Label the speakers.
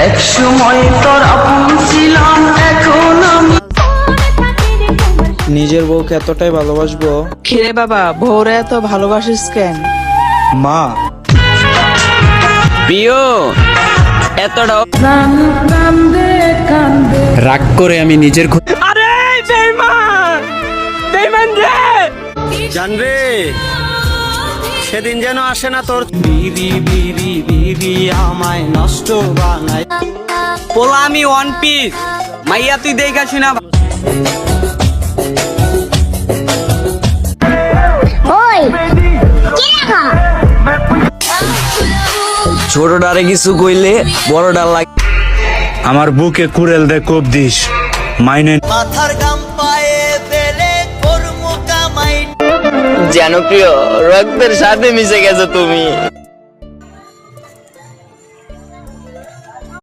Speaker 1: এক সময় তোর আপন ছিলাম, এখন আমি
Speaker 2: নিজের বউকে এতটাই ভালোবাসবো।
Speaker 3: খিরে বাবা, ভোরে এত ভালোবাসিস কেন?
Speaker 2: মা,
Speaker 4: প্রিয় এতটাও
Speaker 5: রাগ করে আমি নিজের
Speaker 4: আরে বেঈমান বেঈমান রে
Speaker 2: জানবে সেদিন যেন আসে না তোর বিড়ি বিড়ি বিড়ি আমায় নষ্ট বানায়।
Speaker 4: পোলা আমি ওয়ান পিস মাইয়া তুই দেখা শুনা ছোটটারে কিছু কইলে বড়টা লাগে।
Speaker 5: আমার বুকে কুড়েল দে কোপ দিস মাইনে
Speaker 1: মাথার গাম পায়ে ফেলে কর্ম কামাই।
Speaker 4: যেন প্রিয় রক্তের সাথে মিশে গেছো তুমি।